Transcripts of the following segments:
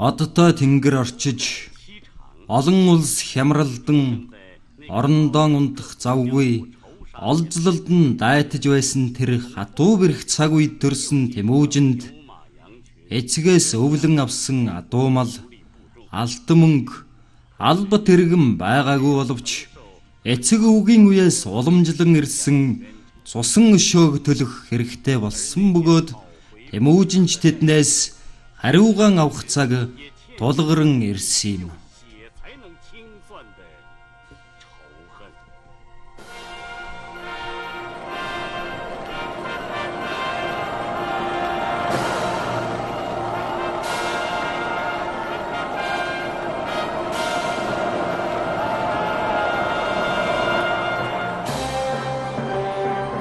Одтой тэнгэр орчиж олон улс хямралдан орондоо унтах завгүй олзлолд нь дайтаж байсан тэр хатуу бэрх цаг үед төрсөн Тэмүүжинд эцгээс өвлөн авсан адуу мал алт мөнгө алба тэргэн байгаагүй боловч эцэг өвгийн үеэс уламжлан ирсэн цусан өшөөг төлөх хэрэгтэй болсон бөгөөд Тэмүүжинч тэднээс хариугаан авах цаг тулгарн ирсэн юм.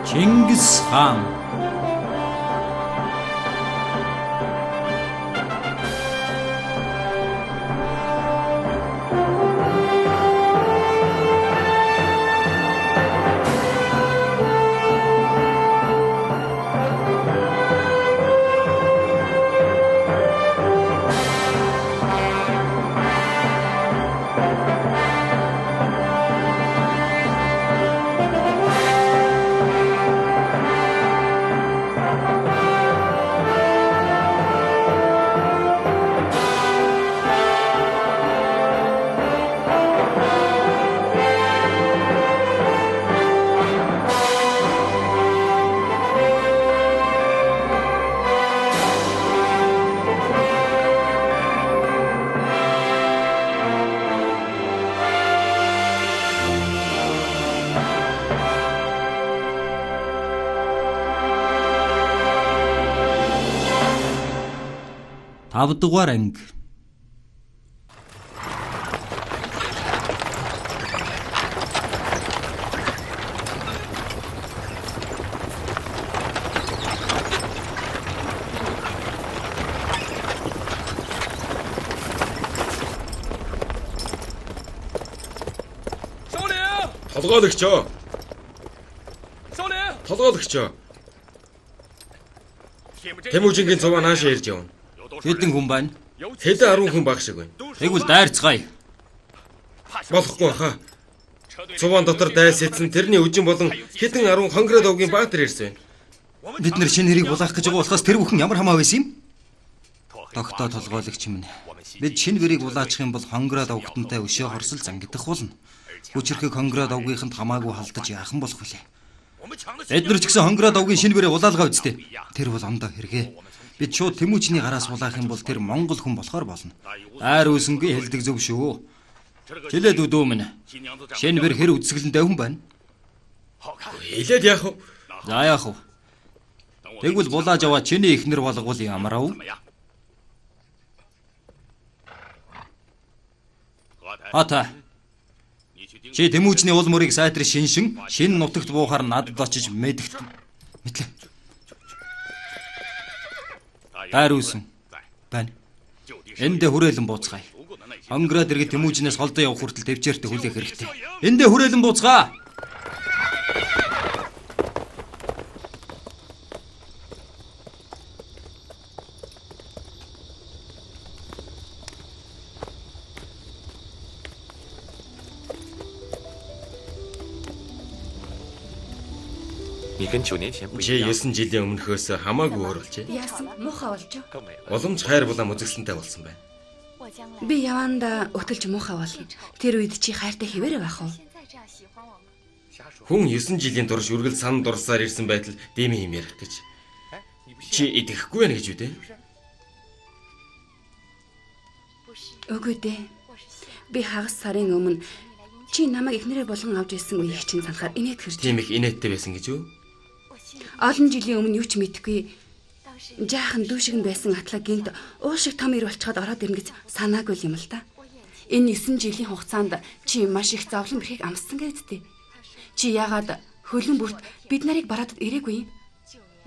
Чингис хаан. Тавдугаар анги. Толгойлогчоо. Толгойлогчоо. Тэмүүжингийн цуваа наашаа ирж явна. Хэдэн хүн байна? Хэдэн 10 хүн баг шиг байна. Тэгвэл дайрцгаая. Болохгүй хаа. Цуван дотор дайс эзэн тэрний үжин болон хэдэн 10 хонгороо давгийн баатар ирсэн байна. Бид нар шинэ хэрийг булаах гэж байгаа болохоос тэр бүхэн ямар хамаа байсан юм? Тогтоо толгойлогч минь. Бид шинэ хэрийг булаачих юм бол хонгороо давгтантай өшөө хорсол зангидах болно. Хүчрхэг хонгороо давгийнханд хамаагүй халдаж яахан болох вүлээ. Бид нар ч гэсэн хонгороо давгийн шинэ хэрээ улаалгаа үсттэй. Тэр бол ондоо хэрэгэ. Бид шууд Тэмүүжний гараас булаах юм бол тэр Монгол хүн болохоор болно. Дайр үсэнгүй хэлдэг зөв шүү. Хилээд үдөө минь. Шинэ бэр хэр үсгэлэнтэй хүн байна. Хилээд яах вэ? За яах вэ? Тэгвэл булааж аваад чиний ихнэр болгол ямар ав? Хата. Чи Тэмүүжний уул мөрийг сайтар шиншин, шинэ нутагт буухаар надад очиж мэдэгт. Мэтлээ. Дайр үсэн. Байна. Эндээ хүрээлэн бууцгаая. Хонгороо дэргэд Тэмүүжнээс холдоо явах хүртэл төвчээртэй хүлээх хэрэгтэй. Эндээ хүрээлэн бууцгаа. Чи 9 жилийн өмнөхөөс хамаагүй өөр болжээ. Яасан муухай болж. Уламж хайр булам үзэгсэнтэй болсон байна. Би яванда өтөлж муухай болно. Тэр үед чи хайртай хэвээрээ байх уу? Хүн 9 жилийн турш үргэлж санд дурсаар ирсэн байтал дэмий юм ярих гэж. Чи идэхгүй байна гэж үү дээ? Үгүй дээ. Би хагас сарын өмнө чи намайг эхнэрээ болгон авч ирсэн үеийг чинь санахаар инээд хэрж. Тийм их инээдтэй байсан гэж үү? Олон жилийн өмнө юу ч мэдэхгүй жаахан дүүшиг нь байсан атлаа гинт уул шиг том ир болчиход ороод ирнэ гэж санаагүй юм л та. Энэ 9 жилийн хугацаанд чи маш их зовлон бэрхийг амссан гэдтэй. Чи яагаад хөлөн бүрт бид нарыг бараадад ирээгүй юм?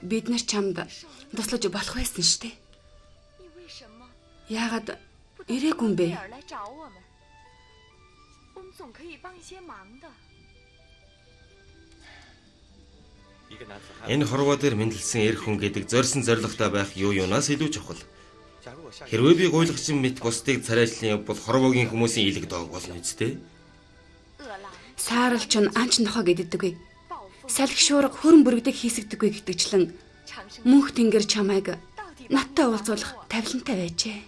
Бид нар чамд туслаж болох байсан шүү дээ. Яагаад ирээгүй юм бэ? Энэ хорвоо дээр мэндэлсэн эр хүн гэдэг зорьсон зоригтой байх юу юунаас илүү чухал. Хэрвээ би гуйлагчин мэт бусдыг царайчлан явбал хорвоогийн хүмүүсийн илэг доог болно үсттэй. Сааралч нь анч нохоо гэддэггүй. Салхи шуурга хөрөн бүрэгдэг хийсэгдэггүй гэтгчлэн мөнх тэнгэр чамайг надтай уулзуулах тавилантай байжээ.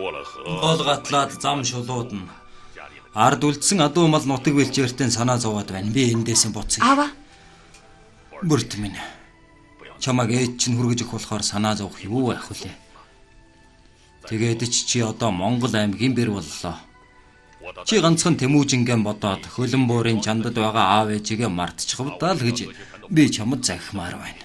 Гол гатлаад зам шулуудна. Ард үлдсэн адуу мал нутаг бэлчээртэн санаа зовоод байна. Би эндээс буцъя. Аава, Бүрт минь. Чамаг ээж чинь хүргэж өгөх болохоор санаа зовох юу байх вүлээ. Тэгээд чи одоо Монгол аймгийн бэр боллоо. Чи ганцхан Тэмүүжингэн бодоод хөлөн буурын чандад байгаа аав ээжигээ мартчихвдаа л гэж би чамд захимаар байна.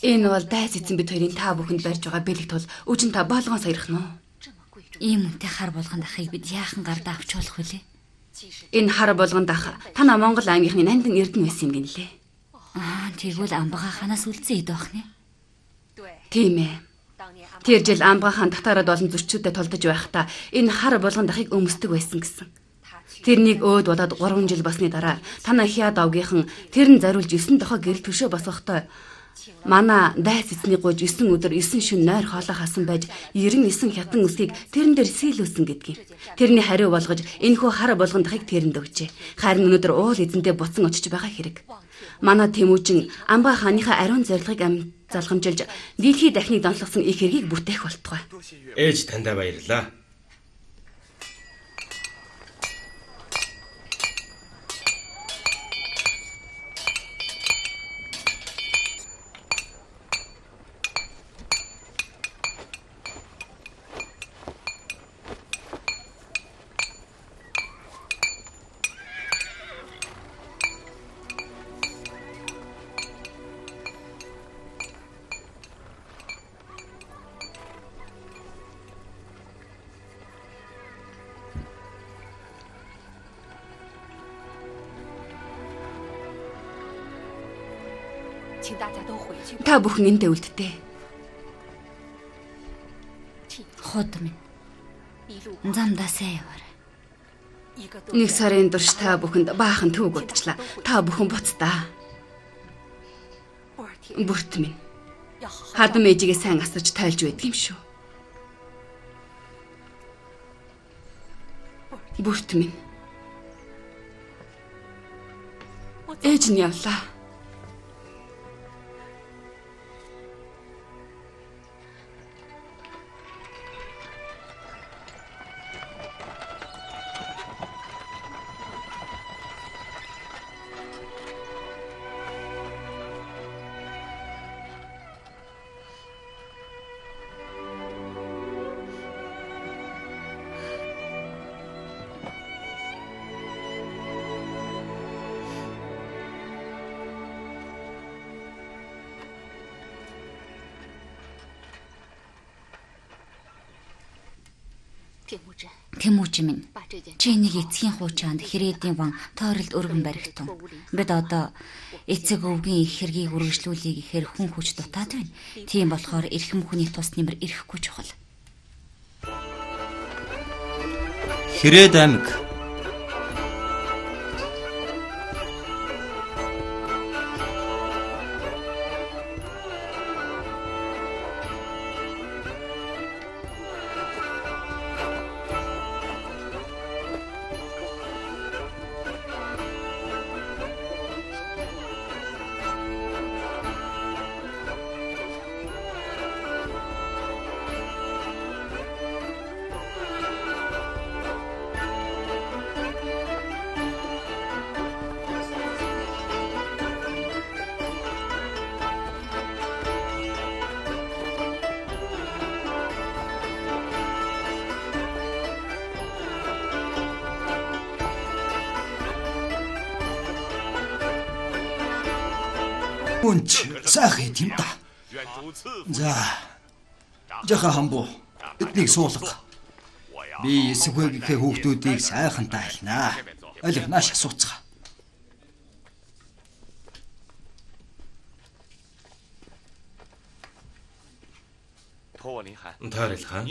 Энэ бол дайс эзэн бид хоёрын та бүхэнд барьж байгаа бэлэг тул үжин та болгон саярах нь. Ийм үнэтэй хар болгонд ахыг бид яахан гардаа авч болох вүлээ? Энэ хар болгонд ах танаа Монгол аймгийнхны нандин эрдэнэ байсан юм гинлээ. Тэгвэл амбага ханаас үлдсэн ид байх нэ. Тийм ээ. Тэр жил амбага хаан татараад олон зөрчүүдэд толдож байхдаа энэ хар болгонд ахыг өмсдөг байсан гэсэн. Тэрнийг өөд болоод 3 жил басны дараа танаа хяад овгийнхан тэр нь зариулж 9 дохоо гэрэл төшөө босгохдоо манай дайс эзний гуйж 9 өдөр 9 шөнө нойр хоолой хасан байж 99 хятан үсгийг тэрэн дээр сийлүүлсэн гэдгийг. Тэрний хариу болгож энэхүү хар болгонд ахыг тэрэнд өгчээ. Харин өнөөдөр уул эзэндээ буцан очиж байгаа хэрэг. Манай Тэмүүжин амбаа хааныхаа ариун зорилгыг залгамжилж дэлхий дахныг донтолгосон их хэргийг бүтээх болтугай. Ээж тандаа баярлаа. Та бүхэн эндээ үлддээ. Хот минь. Замдаа сайн яваарай. Нэг сарын турш та бүхэнд баахан төвөг удчлаа. Та бүхэн буцтаа. Бүрт минь. Хадам ээжигээ сайн асарч тайлж байдаг юм шүү. Бүрт минь. Ээж нь явлаа. Тэмүүжин минь. Чи нэг эцгийн хуучаанд Хэрээдийн ван тойролд өргөн баригтун. Бид одоо эцэг өвгийн их хэргийг үргэлжлүүлэе гэхээр хүн хүч дутаад байна. Тийм болохоор эрхэм хүний тус нэмэр ирэхгүй чухал. Хэрээд аймаг. Үнч сайхан юм да. За. Жаха хамбуу. Эднийг суулга. Би эсвэгийн хүүхдүүдийг сайхан тайлнаа. Олив нааш сууцгаа. Таарил хаан.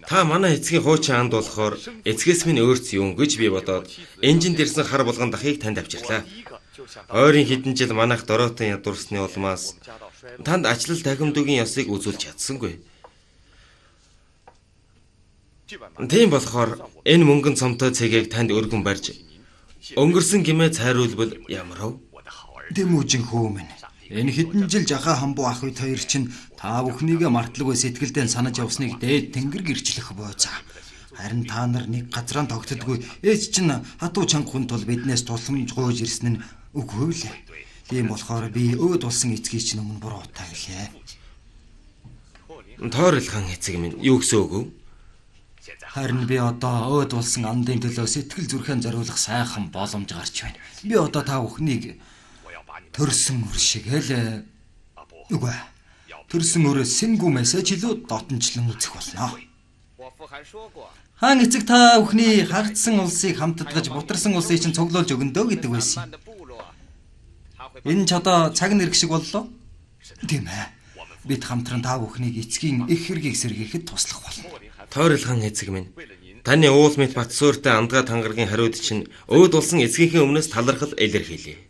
Та манай эцгийн хуучин анд болохоор эцгээс минь өөрц юм гэж би бодоод энжинд ирсэн хар булган дахыг танд авчирлаа. Ойрын хэдэн жил манайх дороотон ядуурсны улмаас танд ачлал тахимдуугийн ёсыг үзүүлж чадсангүй. Тийм болохоор энэ мөнгөн цомтой цэгийг танд өргөн барьж өнгөрсөн гимээ цайруулбал ямар вэ? Дэмүүжин хөө минь. Энэ хэдэн жил жаха хамбуу ах үйд хоёр чинь та бүхнийгээ мартлагүй сэтгэлдээ санаж явсныг дээд тэнгэр гэрчлэх бооцаа. Харин та нар нэг газраа тогтдоггүй ээж чинь хатуу чангахын тул биднээс тусламж гуйж ирсэн нь үгүй лээ. Тийм болохоор би өөд болсон эцгийг чинь өмнө буруу таглаа. Таарил хаан эцэг минь юу гэсэн үг вэ? Харин би одоо өөд болсон андын төлөө сэтгэл зүрхэн зориулах сайхан боломж гарч байна. Би одоо та бүхнийг төрсөн өр шигээл үгүй. Төрсөн өрөө сэнгүмээс жилүү дотнчлан үзэх болно. Хаан эцэг та бүхний хагдсан улсыг хамтдагж бутарсан улсыг чинь цуглуулж өгөндөө гэдэг байсан. Энэ ч одоо цаг нэрх шиг боллоо. Тийм ээ. Бид хамтран та бүхнийг эцгийн их хэргийг сэргийхэд туслах болно. Таарил хаан эцэг минь. Таны уул мэт бат сууртай андгаа тангаргийн хариуд чинь өөд болсон эцгийнхээ өмнөөс талархал илэрхийлье.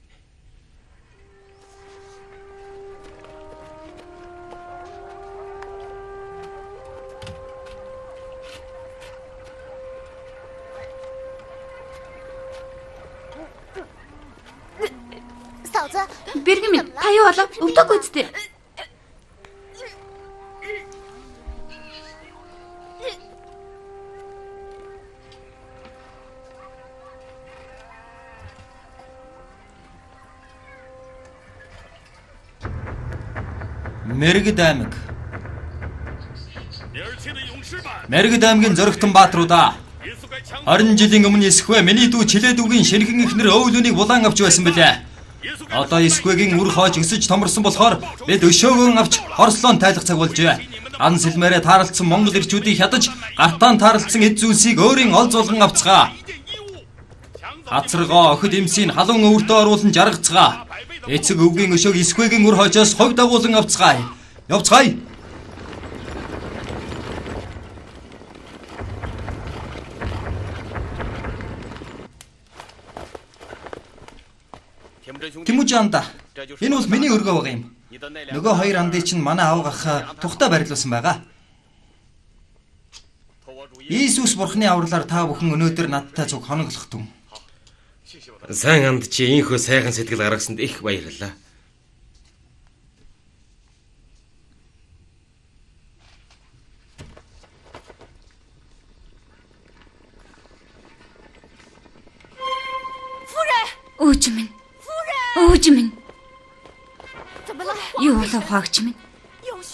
Бэргэн минь та юу болов? Өвдөөгүй үсттэй. Мэргэд аймаг. Мэргэд аймгийн зөрөгтөн баатруудаа. 20 жилийн өмнө Эсхвэ миний дүү Чилээдүгийн шинхэн ихнэр өвлөнийг булан авч байсан билээ. Одоо Эсхвэгийн үр хоож өсөж томорсон болохоор бид өшөөгөн авч хорслоон тайлах цаг болжээ. Ан сэлмээрээ таарлцсан монгол ирчүүдийг хядаж гартаан таарлцсан эд зүйлсийг өөрийн ол зулган авцгаа. Хацаргоо охид эмсийг халуун өвөртөө оруулан жаргацгаа. Эцэг өвгийн өшөөг Эсхвэгийн үр хоожоос хойд дагуулan авцгаая. Явцгаая. Тэмүжаанда. Энэ бол миний өргөө байгаа юм. Нөгөө хоёр андыг чинь манай авгах тухтай барилуулсан байгаа. Иесус бурхны авралаар та бүхэн өнөөдөр надтай цуг хоноглох түн. Сайн анд чи ийхүү сайхан сэтгэл гаргасанд их баярлалаа. Өөч минь. Өөч минь. Юу болов хаагч минь?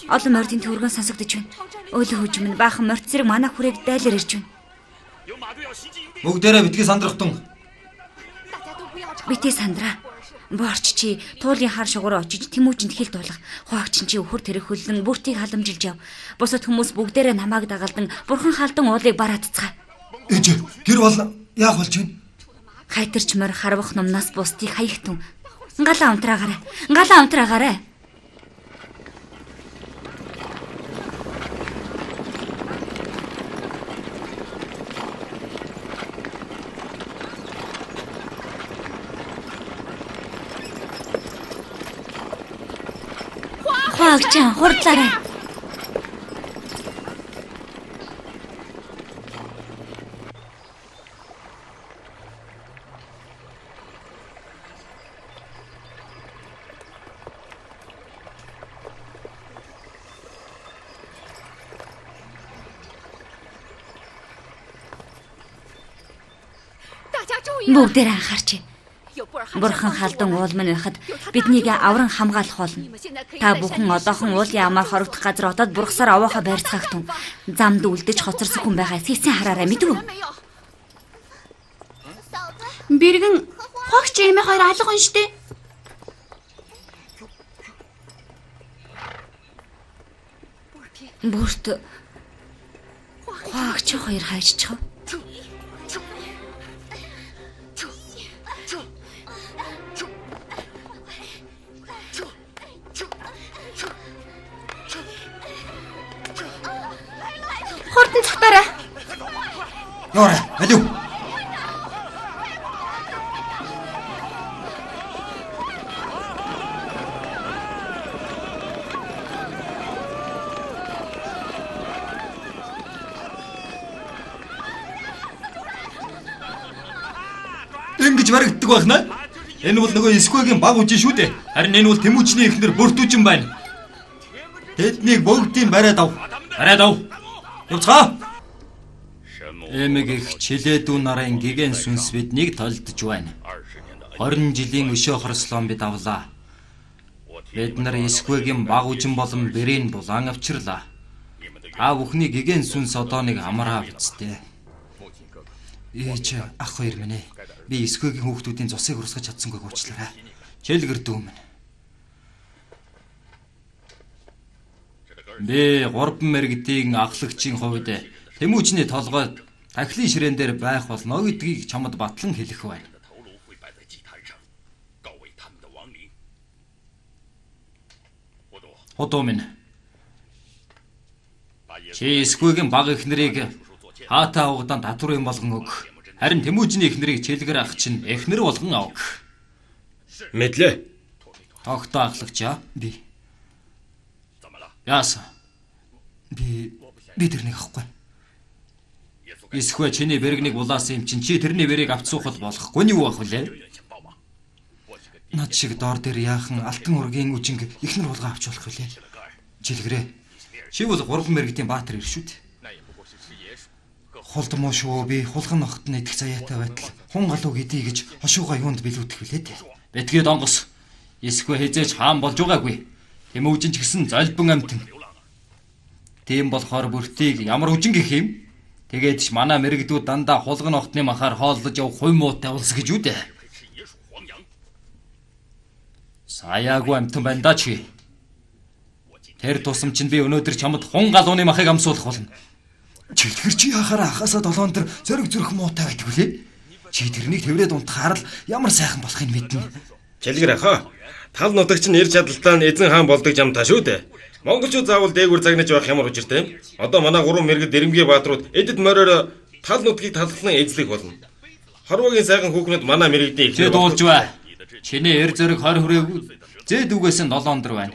Олон мордын төвөргөн сонсогдож байна. Өөлөө хөөж минь баахан морд зэрэг манай хүрээг дайлаар ирж байна. Бүгдээрээ битгий сандрахтун. Битээ сандраа. Борч чи туулын хар шугуур очиж Тэмүүжинд хил туулах. Хаагч чи өхөр тэрэг хөллөн бүртийг халамжилж яв. Бусад хүмүүс бүгдээрээ намайг дагалдан бурхан халдан уулыг бараацгаа. Ээж гэр бол яах болж байна? Хайтарч морь харвах номнаас бусдыг хаягтун. Галаа унтраагаарай. Галаа унтраагаарай. Хаагчаа хурдлаарай. Бүгдээр анхаарч. Бурхан халдан уул мань байхад биднийг авран хамгаалах болно. Та бүхэн одоохон уулын амаар хорогдох газар отоод бургасаар овоохоо байрцаагтун. Замд үлдэж хоцорсон хүн байгаа сэсэн хараарай мэдв үү? Бэргэн хогч эмээ хоёр алга хүн штэ. Бүрт хаагч хоёр хайжчих. Хурдан цухтаарай. Яарэ, алив. Ингэж барагддаг байна. Энэ бол нөгөө Эсквагийн баг үжин шүү дээ. Харин энэ бол Тэмүүчний эхнэр Бүртүүжин байна. Тэднийг бүгдийг бариад ав. Бариад ав. Явцгаа. Эмэг их чилээдүү нарын гигэн сүнс биднийг толдож байна. 20 жилийн өшөө хорслон бид авлаа. Бид нар Эсквагийн баг үжин болон Бэрийн булан авчирлаа. Та бүхний гигэн сүнс одоо нэг амраа бицтэй. Ээж ах хоёр минь ээ. Би Эсквагийн хүүхдүүдийн цусыг урсгаж чадсангүй уучлаарай. Чэлгэр дүү минь. Би 3 мэрэгдийн ахлагчийн хувьд Тэмүүчний толгойд тахилын ширээн дээр байх болно гэдгийг чамд батлан хэлэх байна. Хотоо минь. Чи Эсквагийн баг эхнэрийг хаатаа угадан татвар юм болгон өг. Харин Тэмүүчний эхнэрийг чэлгэр ах чинь эхнэр болгон авг. Мэдлээ. Тогтоо ахлагчаа. Би. Яасан. Би тэрнийг авахгүй. Эсхвэ чиний бэрэгнийг булаасан юм чинь чи тэрний бэрийг авцсуухал болохгүй нь юу ах вүлээ? Над шиг доор дээр яахан алтан ургийн үжинг ихнэр булгаа авч болох вүлээ? Жилгэрээ. Чи бол 3 мэрэгдийн баатар ир шүү дээ. Холдмоо шүү би хулган нохт нь идэх заяатай байтал хун галуу гэдий гэж хошууга юунд билүүдэх вүлээ? Бэтгээ донгос. Эсхвэ хизээж хаан болж байгаагүй. Тэмүүжин ч гэсэн золбон амтэн. Тийм болохоор бүртийг ямар үжин гэх юм? Тэгээд ч манай мэрэгдүүд дандаа хулган нохтны махаар хооллож явах хуй муутай улс гэж үү дээ. Саяагүй амтан байна да чи. Тэр тусам чинь би өнөөдөр чамд хун галууны махыг амсуулах болно. Чилгэр чи яхаараа хасаа 7 өндөр зөрөг зөрөх муутай байдаг үлээ. Чи тэрнийг тэврээд унтахаар л ямар сайхан болохыг мэднэ. Чилгэр ахаа. Тал нутагч нь ир чадалтаа нь эзэн хаан болдог жам та шүү дээ. Монголчууд заавал дээгүр загнаж байх ямар учиртай юм? Одоо манай 3 мэрэгд Дэрэмгийн баатрууд эдэд мориор тал нутгийг талхлан эзлэх болно. Хорвогийн сайхан хүүхнүүд манай мэрэгдийн ихтэй дуулж бай. Чиний эр зэрэг 20 хүрээгүй зээд үгээс нь 7 өндөр байна.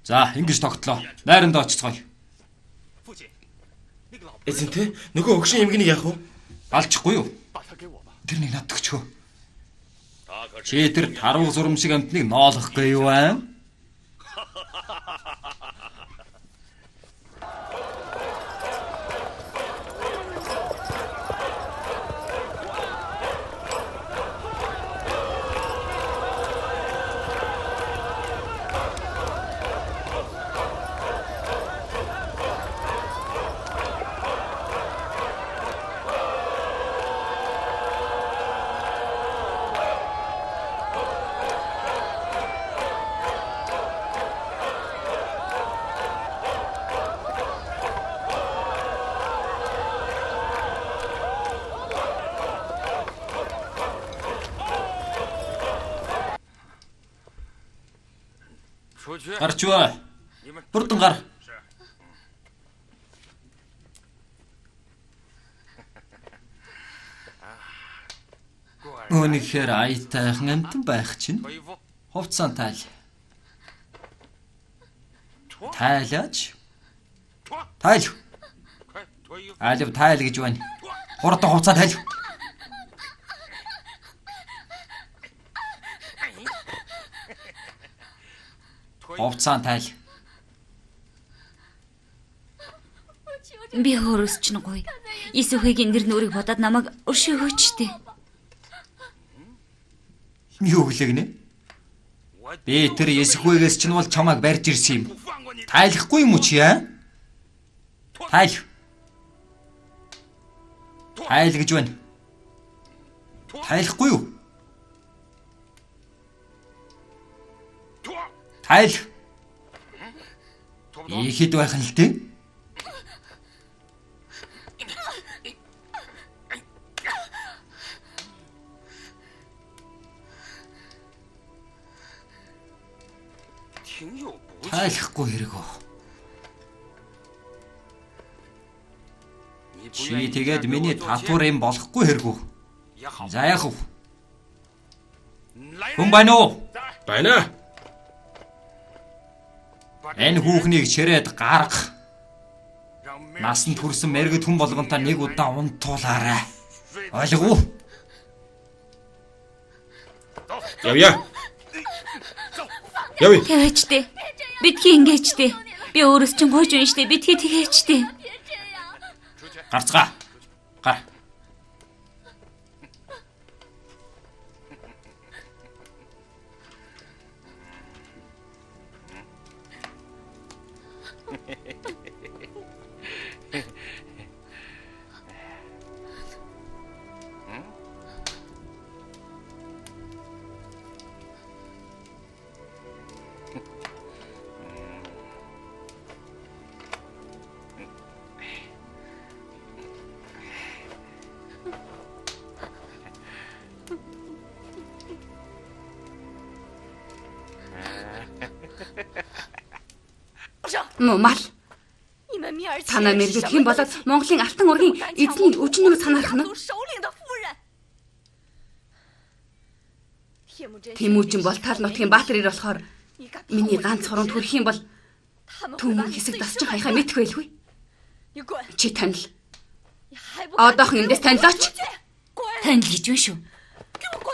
За, ингэж тогтлоо. Найранд очицгоё. Эзэнтэй нөгөө өгшин эмгнийг яах вэ? Алчихгүй юу? Тэрнийг надад өгчөө. Чи тэр таруу зурм шиг амтныг ноолохгүй юу аа? Гарч бай. Бүрдэн гар. Өнөхөр аятайхан амтан байх чинь хувцаан тайл. Тайлаач. Тайл. Алив тайл гэж байна. Хурдан хувцаан тайл. Хувцаан тайл. Би хөрөс чинь гоё. Исүхэгийн нэр нүрийг бодоод намайг өршөөгөөчтэй. Юу гэлэгнэ? Би тэр Эсхвэгээс чинь бол чамайг барьж ирсэн юм. Тайлахгүй юм уу чи аа? Тайл. Тайл гэж байна. Тайлахгүй юу? Тайл. Ихэд байх нь л дээ. Айлахгүй хэрэг үү. Чи тэгээд миний татвар юм болохгүй хэрэг үү. За яах вэ? Хүн байна уу? Байна. Энэ хүүхнийг чирээд гарга. Насанд хүрсэн мэрэгд хүн болгонтой нэг удаа унтуулаарай. Ойлгов уу? Явъя. Явъя. Тэгээчтэй. Бидхий ингээчтэй. Би өөрөөс чинь гойж байна штэ. Бидхий тэгээчтэй. Гарцгаа. Гар. Мал. Танаа мэрэгд хэн болоод Монголын алтан ургийн эзний өчнөг санаарах нь? Тэмүүжин бол тал нутгийн баатар ир болохоор миний ганц хурамд хүрэх юм бол түмэн хэсэг дасчин хаяхаа мэдэх байлгүй. Чи танил. Одоохон эндээс танилаач. Танил гэж байна шүү.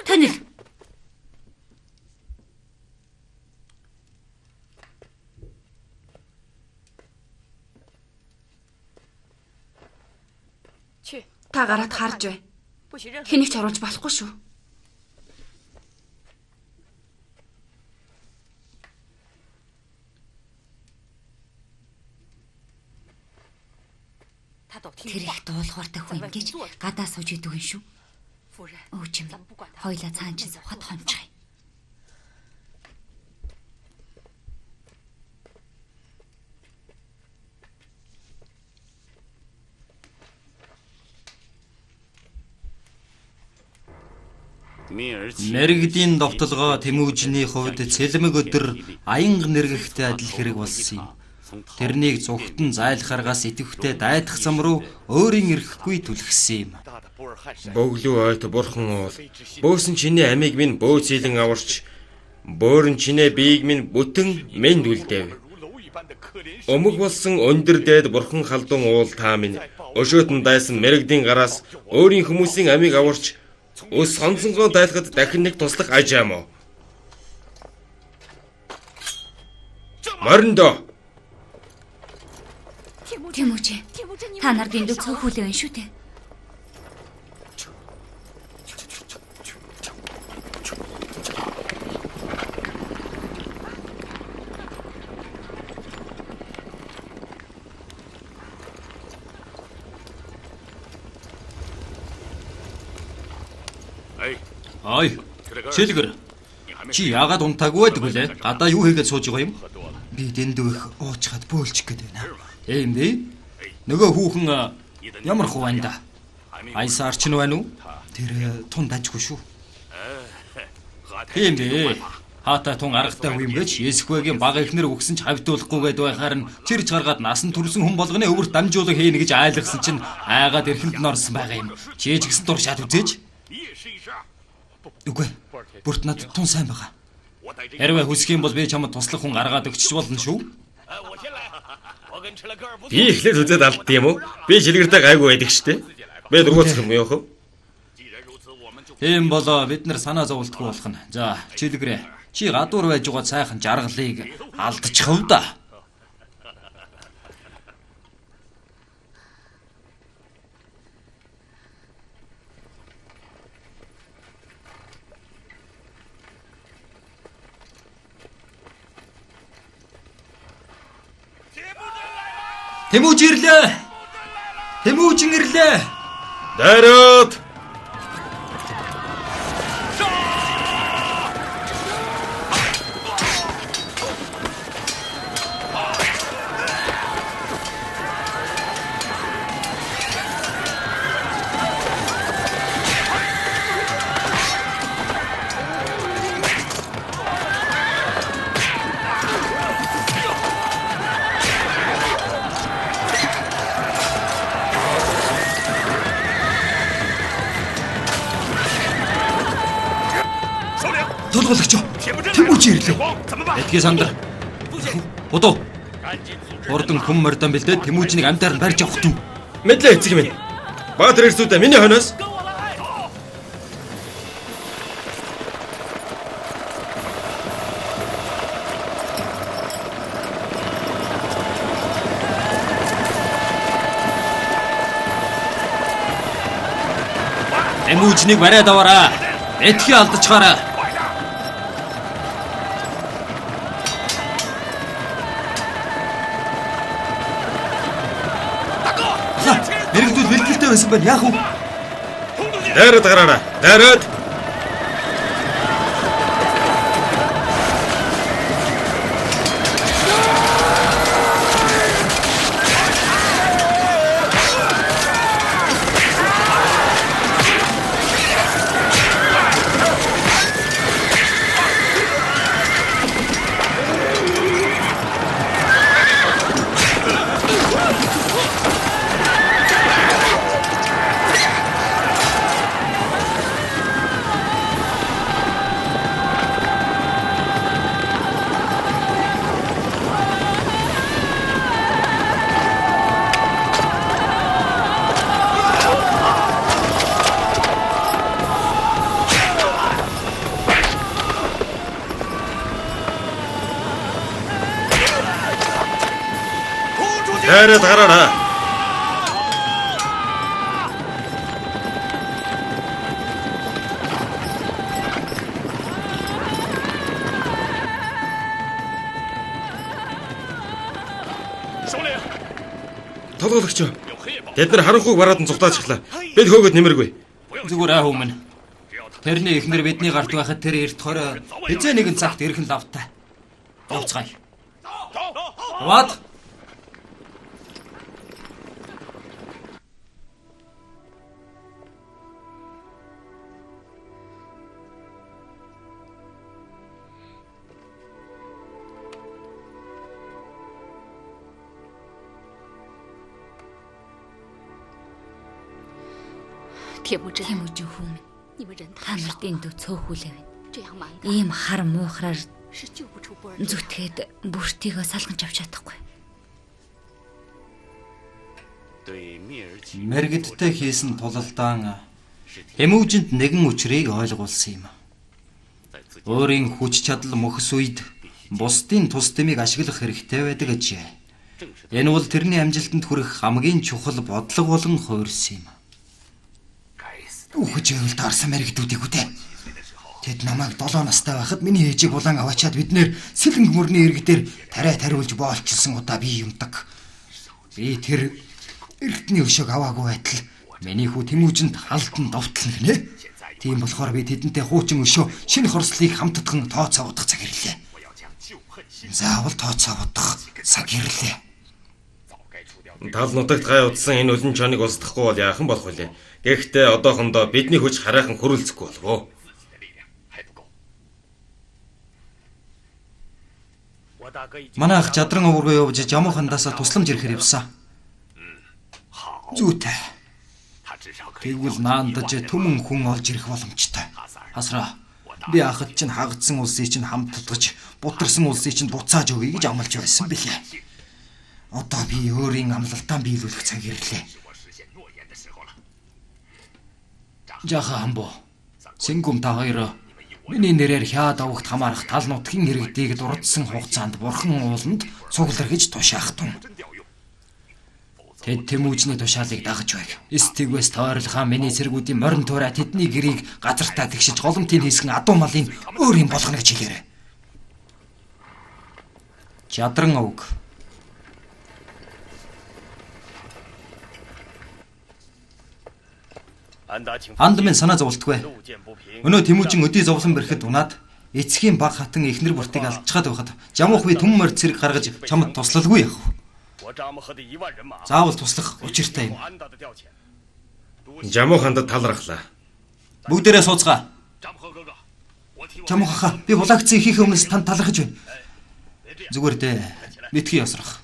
Танил. Та гараад харж бай. Хэнийг ч оруулж болохгүй шүү. Тэр их дуулууртай хүн ингэж гадаа сууж идэг юм шүү. Өөчим. Хойлоо цаан чинь сухад хомчихъя. Мэргэдийн довтолгоо Тэмүүжний хувьд цэлмэг өдөр аянга нэргэхтэй адил хэрэг болсон юм. Тэрнийг зүгтэн зайлахаргаас идэвхтэй дайдах зам руу өөрийн ирэхгүй түлхсэн юм. Бөглүү ойт бурхан уул. Бөөсөн чиний амийг минь бөөцөөлөн аварч, бөөрн чинээ биеиг минь бүтэн мэнд үлдээв. Өмг болсон өндөр дээд бурхан халдун уул та минь өшөөтөн дайсан мэргэдийн гараас өөрийн хүмүүсийн амийг аварч ус сонцонгоо дайлахад дахин нэг туслах ажаам уу? Мориндоо. Тэмүүжин. Та нарт энд цөөхүүлээ байна шүү дээ. Ой. Сэлгэр. Чи яагаад унтаагүй байдаг вүлээ? Гадаа юу хийгээд сууж байгаа юм? Би дэндүү их уучгаад бөөлчих гээд байна. Ийм дээ. Нөгөө хүүхэн ямар хуу байна да? Айсаар ч нь байна уу? Тэр тун дажгүй шүү. Тийм дээ. Хаатай тун аргатай хүн юм гэж Есхвэгийн баг ихнэр өгсөн ч хавьдуулахгүйгээд байхаар нь чирж гаргаад насан турсан хүн болгоны өвөр дамжуулах хийнэ гэж айлгсан чинь айгаад эрхэнд нь орсон байгаа юм. Чээж гисэн туршаад үзээч. Үгүй. Бүрт надад тун сайн байгаа. Хэрвээ хүсэх юм бол би чамд туслах хүн гаргаад өгч болно шүү. Би эхлээд үзээд алдсан юм уу? Би шилгэртэй гайгүй байдаг штэ. Би дургуутсах юм яах вэ? Тийм болоо бид нар санаа зовлтгүй болох нь. За, чилгэрээ. Чи гадуур байж байгаа сайхан жаргалыг алдчихв да. Тэмүүж ирлээ. Тэмүүжин ирлээ. Дараад. Толгойгч. Тэмүүж ирлээ. Эдгээ сандар. Бодоо. Хурдан хүм мордон бэлдээд Тэмүүжнийг амтаар нь барьж авах түү. Мэдлээ эцэг минь. Баатар эрсүүдээ миний хойноос. Тэмүүжнийг бариад аваараа. Эдгээ алдчихаараа. Мэргэдүүд бэлтгэлтэй байсан байна. Яах вэ? Дайраад гараараа. Дайраад. Дайраад гараараа. Толгойгч. Тэд нар харанхуйг бараад нь зугтаачихлаа. Бид хөөгд нэмэргүй. Зүгээр аа хүмүүс. Тэрний эхнэр бидний гарт байхад тэр эрт хорой хизээ нэгэн цагт ирхэн лавтай. Явцгаая. What? Тэмүүж хүн. Та нарт энд цөөхүүлээ. Ийм хар муухраар зүтгээд бүртийгөө салгаж авч чадахгүй. Мэргэдтэй хийсэн тулалдаан Тэмүүжинд нэгэн учрыг ойлгуулсан юм. Өөрийн хүч чадал мөхс үед бусдын тус дэмийг ашиглах хэрэгтэй байдаг гэжээ. Энэ бол тэрний амжилтанд хүрэх хамгийн чухал бодлого болон хувирсан юм. Үхэж байвал таарсан мэргэдүүдийг үтээ. Тэд намайг 7 настай байхад миний ээжийг улаан аваачаад биднэр сэлэнг мөрний иргэдээр тариа тариулж боолчилсан удаа би юмдаг. Би тэр эргэтний өшөөг аваагүй байтал миний хүү Тэмүүжинд халдан довтлон гинэ. Тийм болохоор би тэдэнтэй хуучин өшөө шинэ хорслыг хамтдхан тооцоогдох цаг ирлээ. Заавал тооцоогдох цаг ирлээ. Тал нутагт гай удсан энэ үлэн чоныг устгахгүй бол яахан болох вүлээ. Гэхдээ одоохондоо бидний хүч хараахан хөрвөлцөхгүй болов. Манай ах жадран өвөргөө явж жамуухандаасаа тусламж ирэхээр явсан. Зүйтэй. Тэгвэл наандаж түмэн хүн олж ирэх боломжтой. Хасраа. Би ахад чинь хагадсан улсыг чинь хамтдагч, бутарсан улсыг чинь буцааж өгье гэж амлаж байсан билээ. Одоо би өөрийн амлалтаа биелүүлэх цаг ирлээ. Жаха хамбо. Сингүм та хоёр миний нэрээр хяад авахт хамаарах тал нутгийн иргэдийг дурдсан хугацаанд бурхан ууланд цуглархиж тушаах тун. Тэд Тэмүүжний тушаалыг дагаж байг. Стигвэс тойрлохаа миний цэргүүдийн морин туурай тэдний гэрийг газартаа тэгшиж голомтын хийсгэн адуу малын өөр юм болгоно гэж хэлээрэ. Жадран овг. Анд минь санаа зовлтгүй. Өнөө Тэмүүжин өдий зовлон бэрхэд унаад эцгийн баг хатан эхнэр бүртийг алдчихад байхад жамуух би түмэн морь цэрэг гаргаж чамд туслалгүй яах вэ? Заавал туслах учиртай юм. Жамуух хандад талархлаа. Бүгдээрээ сууцгаа. Жамуух хаа би булагцыг хийх өмнөөс танд талархаж байна. Зүгээр дээ. Битгий ясрах.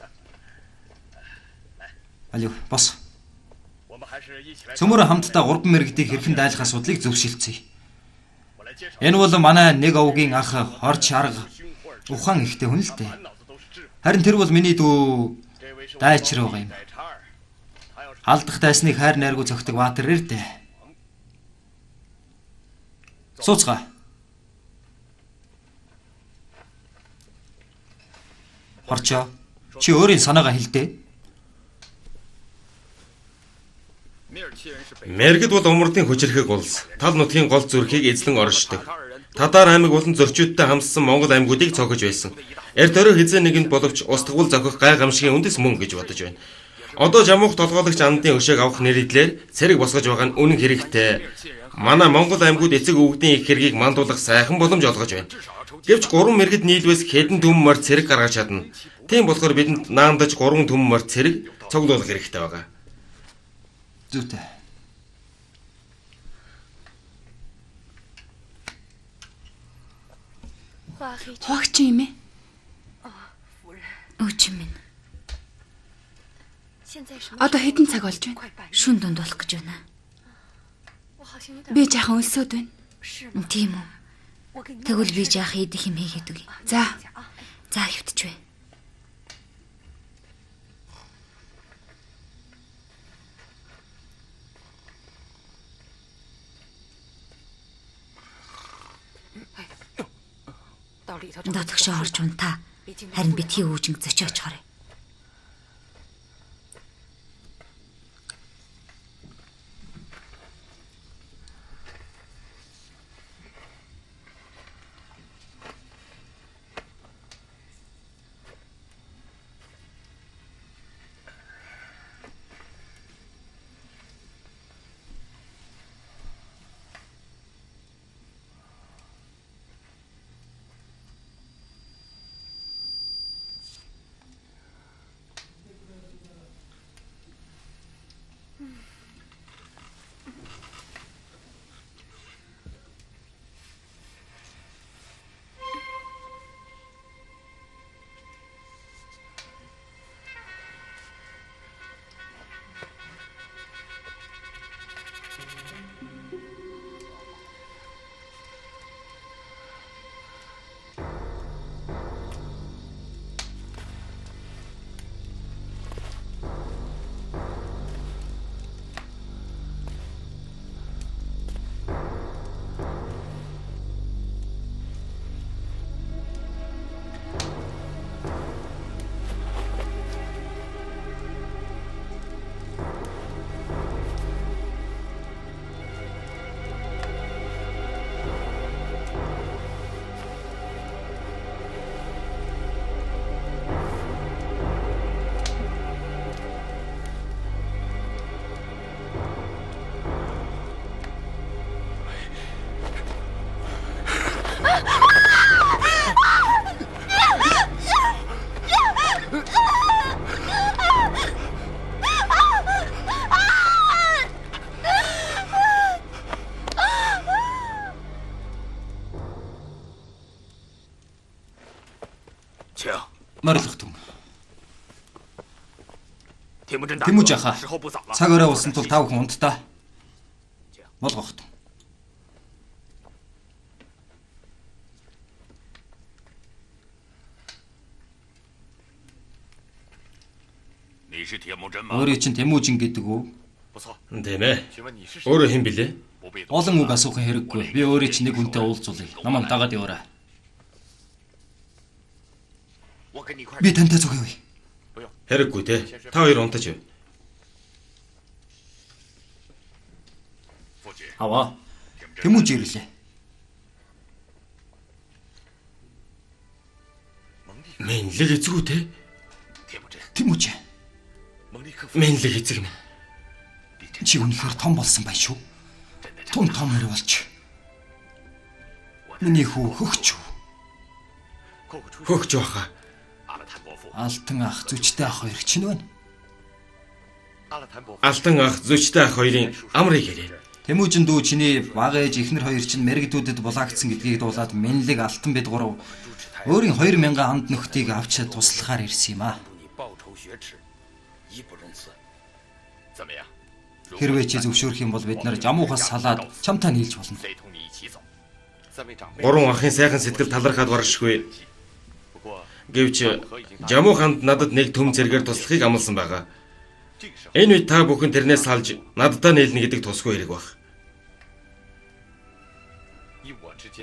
Алив, бос. Цөмөр хамтдаа 3 мэрэгдийг хэрхэн дайлах асуудлыг зөвшөлдсөе. Энэ бол манай нэг овгийн ах хорч арга ухаан ихтэй хүн л дээ. Харин тэр бол миний дүү дайчир байгаа юм. Алдах дайсныг хайр найргуу зөгтөг Баатар ирдэ. Сууцгаа. Хорчоо, чи өөрийн санаагаа хэлдэ. Мэргэд бол умардын хүчрэхэг улс. Тал нутгийн гол зүрхийг эзлэн оршдог. Тадар аймаг болон зөрчүүдтэй хамссан Монгол аймагуудыг цогж байсан. Эрт орой хизээ нэгэнд боловч устгавал зохих гай гамшигын үндэс мөн гэж бодож байна. Одоо жамуух толгойлогч андын өшөөг авах нэрийдлэр цэрэг босгож байгаа нь үнэн хэрэгтэй. Манай Монгол аймагуд эцэг өвгдийн их хэргийг мандуулах сайхан боломж олгож байна. Гэвч 3 мэргэд нийлвэс хэдэн төмөн морь цэрэг гаргаж чадна. Тийм болохоор бидэнд наамдаж 3 төмөн морь цэрэг цуглуулах хэрэгтэй байгаа. Зүйтэй. Хогч юм ээ. Өвчин минь. Одоо хэдэн цаг болж байна? Шүн дунд болох гэж байна. Би жаахан өлсөд байна. Тийм үү. Тэгвэл би жаах идэх юм хийгээд үгүй. За, За хөвтөж бай. Дотгошоо орж унтаа. Харин битгий үүжинг зөчөөч харъя. Морлогтун. Тэмүүж яхаа. Цаг өрөө болсон тул тав хүн унтдаа. Болгохт. Өөрөө чинь Тэмүүжин гэдэг үү? Тийм ээ. Өөрөө хэн блэ? Олон үг асуухын хэрэггүй. Би өөрөө чинь нэг хүнтэй уулзуулъя. Намайг дагаад яваарай. Би тантай зогёо. Хэрэггүй те. Та хоёр унтаж бай. Аваа. Тэмүүж ирлээ. Мэнлэг эзгүү те. Тэмүүж. Мэнлэг эзэг минь. Чи үнэхээр том болсон бай шүү. Том мөр болж. Миний хүү хөгч. Хөгч баха. Алтан ах зүчтэй ах хоёр чинь байна. Алтан ах зүчтэй ах хоёрын амрыг ярив. Тэмүүжин дүү чиний баг ээж эхнэр хоёр чинь мэрэгдүүдэд булаагдсан гэдгийг дуулаад Мэнлэг алтан бид гурав өөрийн 2000 анд нөхдийг авч туслахаар ирсэн юм аа. Хэрвээ чи зөвшөөрөх юм бол бид нар жамуухаас салаад чамтай нийлж болно. Гурван ахын сайхан сэтгэл талархаад баршгүй. Гэвч Жаму ханд надад нэг төм зэрэгээр туслахыг амласан байгаа. Энэ үед та бүхэн тэрнээс салж надтай нийлнэ гэдэг тусгүй хэрэг баг.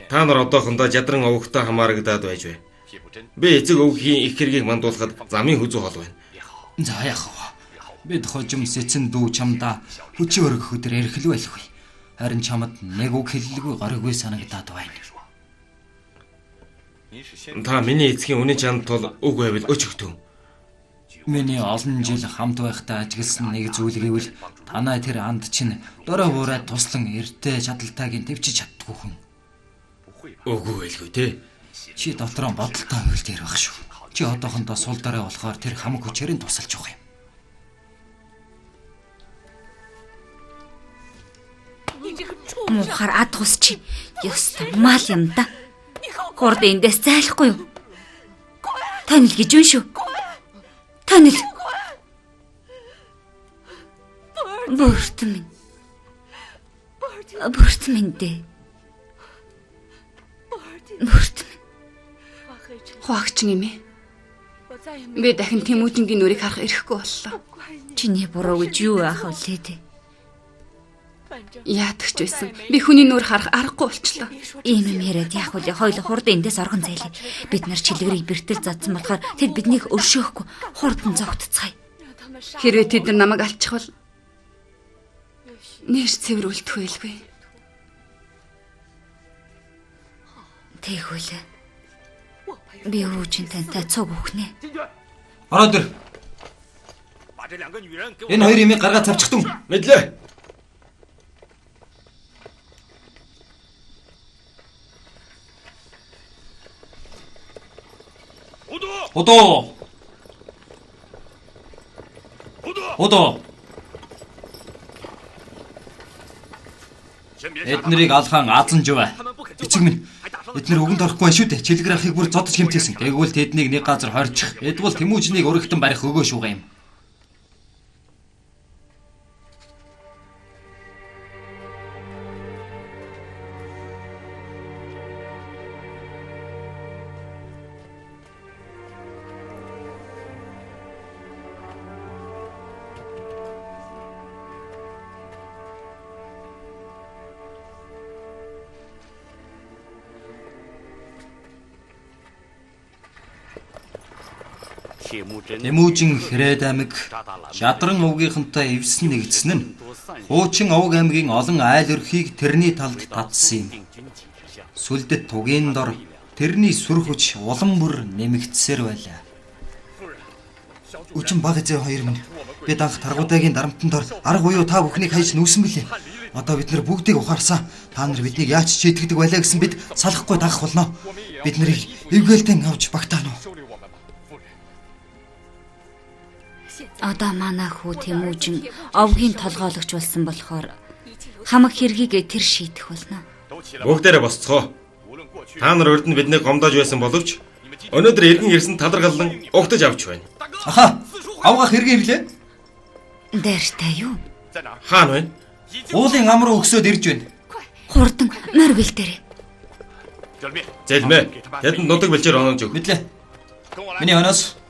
Та нар одоохондоо жадран өвгтөө хамаарагдаад байж бай. Би эцэг өвгийн их хэргийг мандуулахад замын хүзүү хол байна. За яах вэ? Бид хожим сэцэн дүү чамда хүчи өргөх өдөр эрхлүү байлгүй. Харин чамд нэг үг хэллэггүй гориггүй санагдаад байна. Та миний эцгийн үнэн чанд тул үг байвал өч өгтөв. Миний олон жил хамт байхдаа ажигласан нэг зүйл гэвэл танай тэр анд чинь дөрөө буураад туслан эртээ чадалтайг төвчж чаддгүй хүн. Үгүй байлгүй те. Чи дотроо бодолтой хөл дээр баг шүү. Чи одоохондоо сул дараа болохоор тэр хамаг хүчээр нь тусалж байгаа юм. Мухаар ад тус чи. Ёстой мал юм да. Хурд эндээс зайлахгүй юу? Танил гэж үн шүү. Танил. Бүртмэн. Бүртмэн дээ. Бүртмэн. Хуагч юм ээ. Би дахин Тэмүүжингийн нүрийг харах эрэхгүй боллоо. Чиний буруу гэж юу аах вэ дээ? Яадагч байсан. Би хүний нүр харах аргагүй болчлоо. Ийм юм яриад яах вэ? Хойло хурд эндээс оргон зайлаа. Бид нар чилгэрийг бэртэл задсан болохоор тэд биднийг өршөөхгүй хурдан зогтцгаая. Хэрвээ тэд нар намайг алчихвал нэр цэвэр үлдэх байлгүй. Тэгвэл би өөжин тантай цуг өгнэ. Ороод ир. Энэ хоёр имийг гаргаад тавьчихтун. Мэдлээ. Удоо. Удоо. Эднэрийг алхан азан жив. Эцэг минь. Эднэр өгөнд орохгүй байх шүү дээ. Чилгэр ахыг бүр зодож хэмтээсэн. Тэгвэл тэднийг нэг газар хорчих. Эдвэл Тэмүүжнийг өргөтөн барих өгөө шүүгээ юм. Тэмүүжин Хэрээд аймаг Жадран өвгийнхэнтэй эвсэн нэгдсэн нь хуучин Овг аймгийн олон айл өрхийг тэрний талд татсан юм. Сүлдэт тугийн дор тэрний сүр хүч улам бүр нэмэгдсээр байлаа. Үчин баг эзээ хоёр минь бид анх таргуудагийн дарамтанд дор арга буюу та бүхнийг хайж нүүсэн билээ. Одоо бид нар бүгдийг ухаарсан. Та нар биднийг яаж ч итгэдэг байлаа гэсэн бид салахгүй дагах болно. Бид нарыг эвгээлтэн авч багтаана уу? Одоо манай хүү Тэмүүжин овгийн толгойлогч болсон болохоор хамаг хэргийг тэр шийдэх болно. Бүгдээрээ босцгоо. Та нар урд нь биднийг гомдоож байсан боловч өнөөдөр иргэн ирсэн таларгалан угтаж авч байна. Аха. Авгах хэрэг ирлээ. Дээртэй юу? Хаана байна? Уулын ам руу өгсөд ирж байна. Хурдан морь бэлдээрэй. Зэлмэ. Тэд нутаг бэлчээр оноож өг. Мэдлээ. Миний өнөөс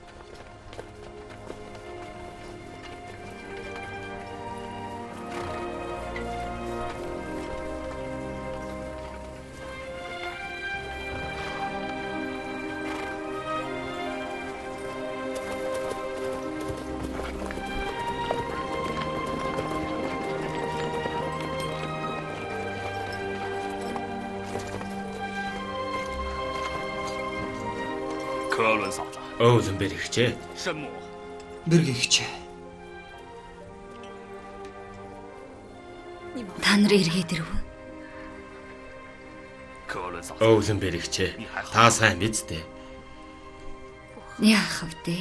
Өвлөн бэрхжээ. бэргийгч. Та нар эргээд ирв. Өвлөн бэрхжээ. Та сайн биз дээ. Яах вэ?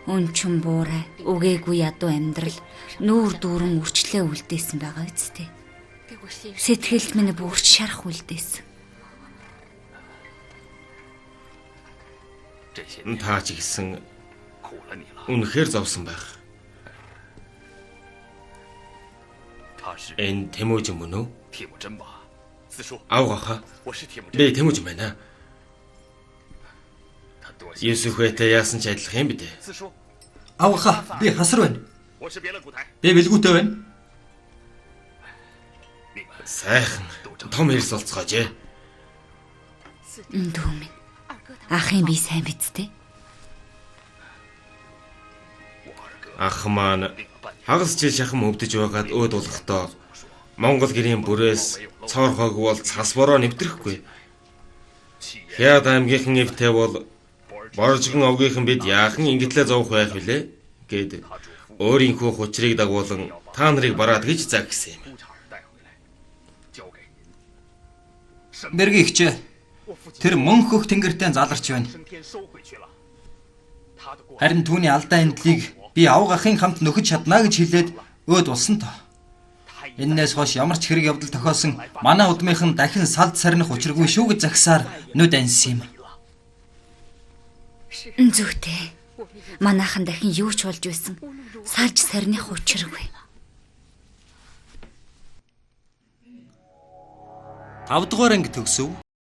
Өнчөн буурай, үгээгүй ядуу амьдрал нүүр дүүрэн үрчлээ үлдээсэн байгаа үсттэй. Сэтгэл минь бүрч шарах үлдээсэн. Та ч гэсэн үнэхээр зовсон байх. Энэ Тэмүүжин мөн үү? Авгаха. Би Тэмүүж байна. Юсүхвэтэй яасан ч адилхан юм бидэ. Авгаха, би хасар байна. Би бэлгүүтэй байна. Сайхан том хэрс олцгоожээ. Дүү минь. Ахын би сайн биз дээ. Ах маань хагас жил шахам өвдөж байгаад өөд болохдоо Монгол гэрийн бүрээс цоор хог бол цас бороо нэвтрэхгүй. Хяад аймгийнхан эвтэй бол Боржгон овгийнхан бид яахан ингэтлээ зовх байх вүлээ гэд өөрийнхөө хүчрийг дагуулan та нарыг бараад гэж заг гисэн юм. Мэрги ихчээ. Тэр мөн хөх тэнгэртэй заларч байна. Харин түүний алдаа эндлийг би авгахын хамт нөхөж чадна гэж хэлээд өөд болсон тоо. Эннээс хойш ямар ч хэрэг явдал тохиосон манай удмынхан дахин салд сарних учиргүй шүү гэж загсаар нүд ансан юм. Зүйтэй. Манайхан дахин юу ч болж байсан. Салж сарних учиргүй. 5 дугаар анги төгсөв.